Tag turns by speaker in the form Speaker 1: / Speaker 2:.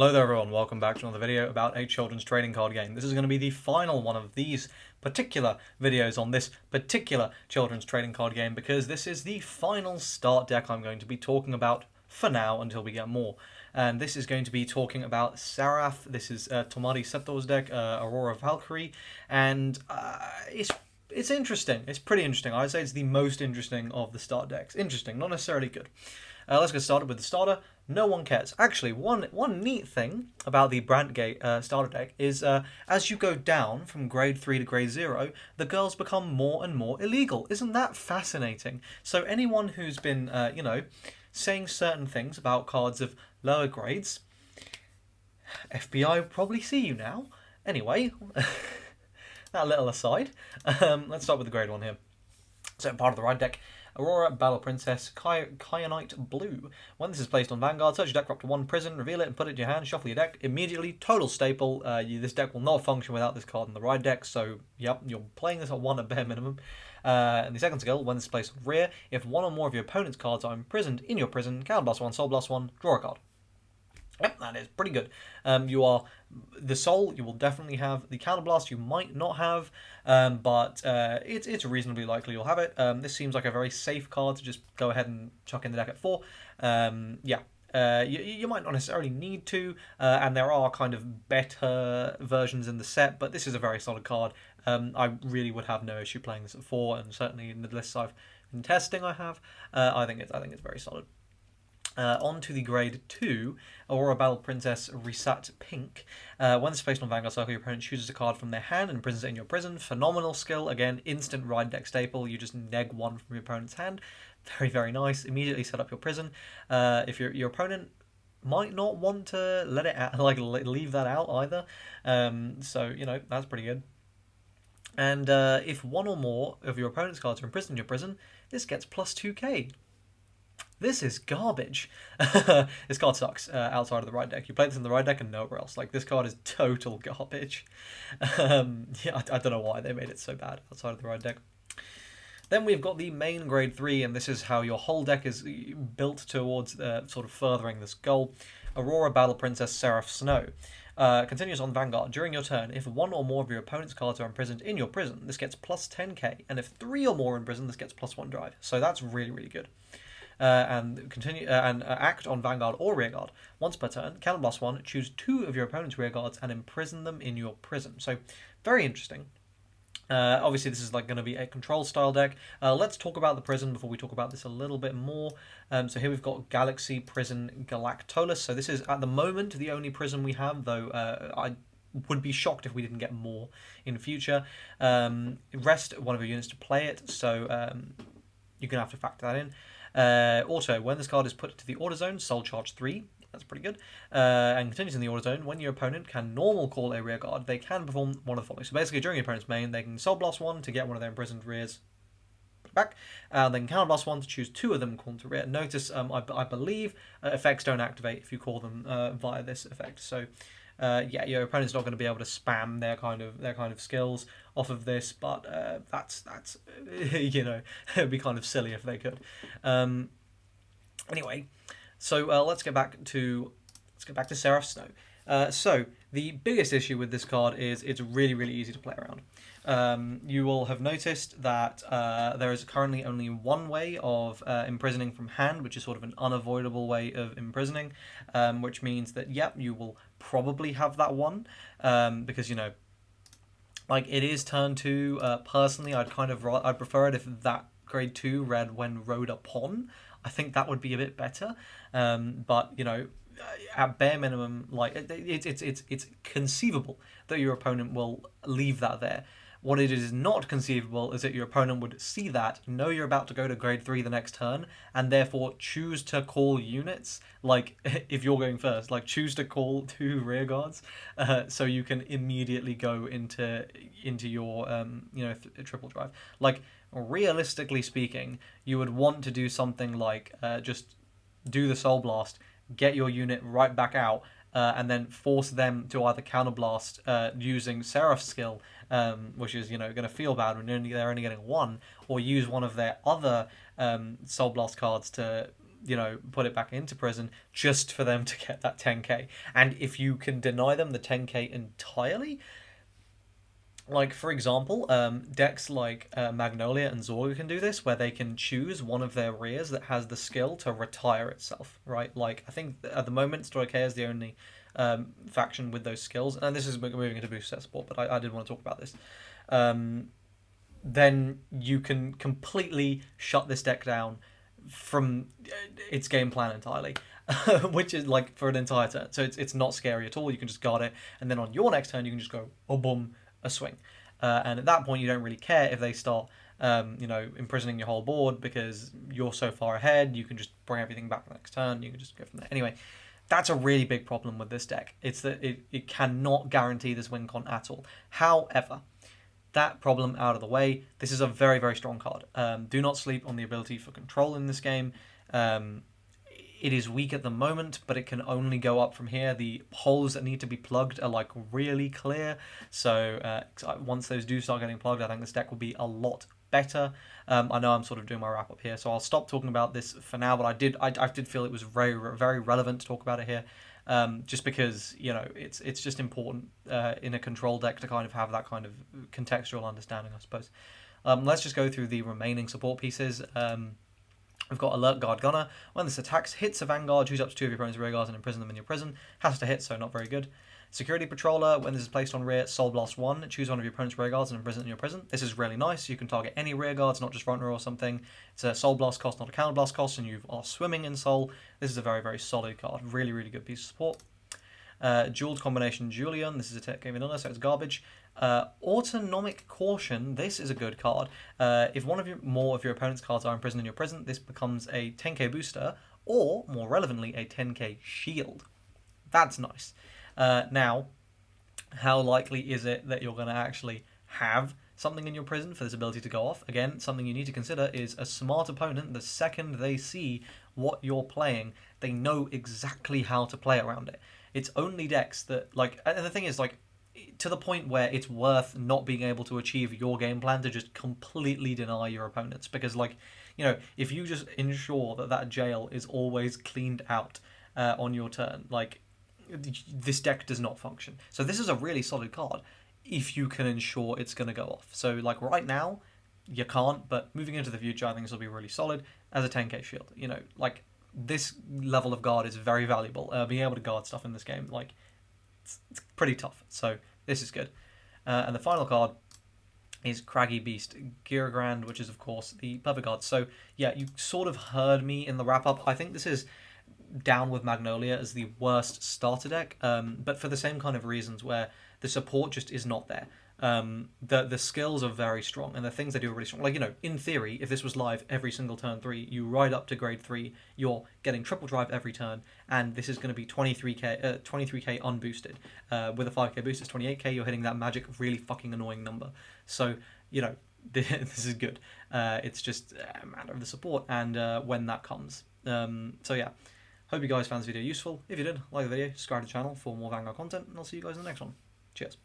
Speaker 1: Hello there everyone, welcome back to another video about a children's trading card game. This is going to be the final one of these particular videos on this particular children's trading card game because this is the final start deck I'm going to be talking about for now until we get more. And this is going to be talking about Seraph. This is Tomari Seto's deck, Aurora Valkyrie, and it's interesting. It's pretty interesting. I'd say it's the most interesting of the start decks. Interesting, not necessarily good. Let's get started with the starter. No one cares. Actually, one neat thing about the Brandt starter deck is as you go down from grade 3 to grade 0, the girls become more and more illegal. Isn't that fascinating? So anyone who's been, saying certain things about cards of lower grades, FBI will probably see you now. Anyway, that little aside, let's start with the grade 1 here. So part of the ride deck, Aurora Battle Princess Kyanite Blue. When this is placed on Vanguard, search your deck for up to one prison, reveal it and put it in your hand, shuffle your deck immediately. Total staple. This deck will not function without this card in the ride deck, so yep, you're playing this at 1 at bare minimum. And the second skill, when this is placed on rear, if one or more of your opponent's cards are imprisoned in your prison, counterblast 1, soul blast 1, draw a card. Yep, that is pretty good. You are the soul. You will definitely have the counterblast. You might not have, but it's reasonably likely you'll have it. This seems like a very safe card to just go ahead and chuck in the deck at 4. You might not necessarily need to, and there are kind of better versions in the set, but this is a very solid card. I really would have no issue playing this at 4, and certainly in the lists I've been testing, I think it's very solid. On to the grade 2, Aurora Battle Princess Reset Pink. When it's placed on Vanguard Circle, your opponent chooses a card from their hand and imprisons it in your prison. Phenomenal skill. Again, instant ride deck staple. You just neg 1 from your opponent's hand. Very, very nice. Immediately set up your prison. If your opponent might not want to let it out, leave that out either. So, that's pretty good. And if one or more of your opponent's cards are imprisoned in your prison, this gets plus 2k. This is garbage. This card sucks outside of the right deck. You play this in the right deck and nowhere else. This card is total garbage. I don't know why they made it so bad outside of the right deck. Then we've got the main grade 3, and this is how your whole deck is built towards sort of furthering this goal. Aurora Battle Princess Seraph Snow. Continues on Vanguard. During your turn, if one or more of your opponent's cards are imprisoned in your prison, this gets plus 10k, and if 3 or more are in prison, this gets plus 1 drive. So that's really, really good. And act on Vanguard or Rearguard. Once per turn, counterblast 1, choose 2 of your opponent's rearguards and imprison them in your prison. So, very interesting. Obviously, this is going to be a control style deck. Let's talk about the prison before we talk about this a little bit more. So here we've got Galaxy Prison Galactolus. So this is, at the moment, the only prison we have, though I would be shocked if we didn't get more in the future. Rest one of your units to play it, so you're going to have to factor that in. Also, when this card is put to the order zone, soul charge 3. That's pretty good. And continues in the order zone. When your opponent can normal call a rear guard, they can perform one of the following. So basically, during your opponent's main, they can soul blast 1 to get one of their imprisoned rears back. They can counterblast 1 to choose 2 of them called to rear. Notice, I believe effects don't activate if you call them via this effect. So your opponent's not going to be able to spam their kind of skills off of this, but that's it'd be kind of silly if they could. Anyway, so let's get back to Seraph Snow. So the biggest issue with this card is it's really, really easy to play around. You will have noticed that there is currently only one way of imprisoning from hand, which is sort of an unavoidable way of imprisoning, which means that, yep, you will probably have that one, because, it is turn 2. Personally, I'd prefer it if that grade 2 read when rode upon. I think that would be a bit better, but, at bare minimum, it's conceivable that your opponent will leave that there. What it is not conceivable is that your opponent would see that, know you're about to go to grade 3 the next turn, and therefore choose to call units, if you're going first, choose to call 2 rear guards, so you can immediately go into your, triple drive. Realistically speaking, you would want to do something just do the soul blast, get your unit right back out, and then force them to either counterblast using Seraph's skill, which is going to feel bad when they're only getting 1, or use one of their other Soul Blast cards to put it back into prison just for them to get that 10k. And if you can deny them the 10k entirely, like, for example, decks like Magnolia and Zorga can do this, where they can choose one of their rears that has the skill to retire itself, right? Like, I think at the moment, Stoichea is the only faction with those skills, and this is moving into boost set support, but I did want to talk about this. Then you can completely shut this deck down from its game plan entirely. Which is like for an entire turn, so it's not scary at all. You can just guard it, and then on your next turn you can just go oh boom, a swing, and at that point you don't really care if they start imprisoning your whole board, because you're so far ahead. You can just bring everything back the next turn. You can just go from there. Anyway, that's a really big problem with this deck. It's that it cannot guarantee this win con at all. However, that problem out of the way, this is a very, very strong card. Do not sleep on the ability for control in this game. It is weak at the moment, but it can only go up from here. The holes that need to be plugged are like really clear. So once those do start getting plugged, I think this deck will be a lot better. I know I'm sort of doing my wrap up here, so I'll stop talking about this for now. But I did feel it was very, very relevant to talk about it here, just because it's just important in a control deck to kind of have that kind of contextual understanding, I suppose. Let's just go through the remaining support pieces. We've got Alert Guard Gunner. When this attacks, hits a Vanguard, choose up to 2 of your opponent's rear guards and imprison them in your prison. Has to hit, so not very good. Security Patroller. When this is placed on rear, Soul Blast 1. Choose one of your opponent's rear guards and imprison in your prison. This is really nice. You can target any rear guards, not just front row or something. It's a Soul Blast cost, not a Counter Blast cost, and you are swimming in Soul. This is a very, very solid card. Really, really good piece of support. Jeweled Combination Julian. This is a tech game vanilla, so it's garbage. Autonomic Caution. This is a good card. If one of more of your opponent's cards are imprisoned in your prison, this becomes a 10k booster, or more relevantly, a 10k shield. That's nice. Now, how likely is it that you're going to actually have something in your prison for this ability to go off? Again, something you need to consider is a smart opponent, the second they see what you're playing, they know exactly how to play around it. It's only decks that, like, and the thing is, like, to the point where it's worth not being able to achieve your game plan to just completely deny your opponents. Because, like, if you just ensure that jail is always cleaned out on your turn, like, this deck does not function. So this is a really solid card if you can ensure it's going to go off. So, like, right now, you can't, but moving into the future, I think this will be really solid as a 10k shield. Like, this level of guard is very valuable. Being able to guard stuff in this game, like, it's pretty tough. So this is good. And the final card is Craggy Beast Geargrand, which is, of course, the perfect card. So, yeah, you sort of heard me in the wrap-up. I think this is down with Magnolia as the worst starter deck, but for the same kind of reasons, where the support just is not there. The skills are very strong, and the things they do are really strong. Like, in theory, if this was live every single turn 3, you ride up to grade 3, you're getting triple drive every turn, and this is going to be 23k unboosted. With a 5k boost, it's 28k. You're hitting that magic really fucking annoying number. So, this is good. It's just a matter of the support and when that comes. So yeah, hope you guys found this video useful. If you did, like the video, subscribe to the channel for more Vanguard content, and I'll see you guys in the next one. Cheers.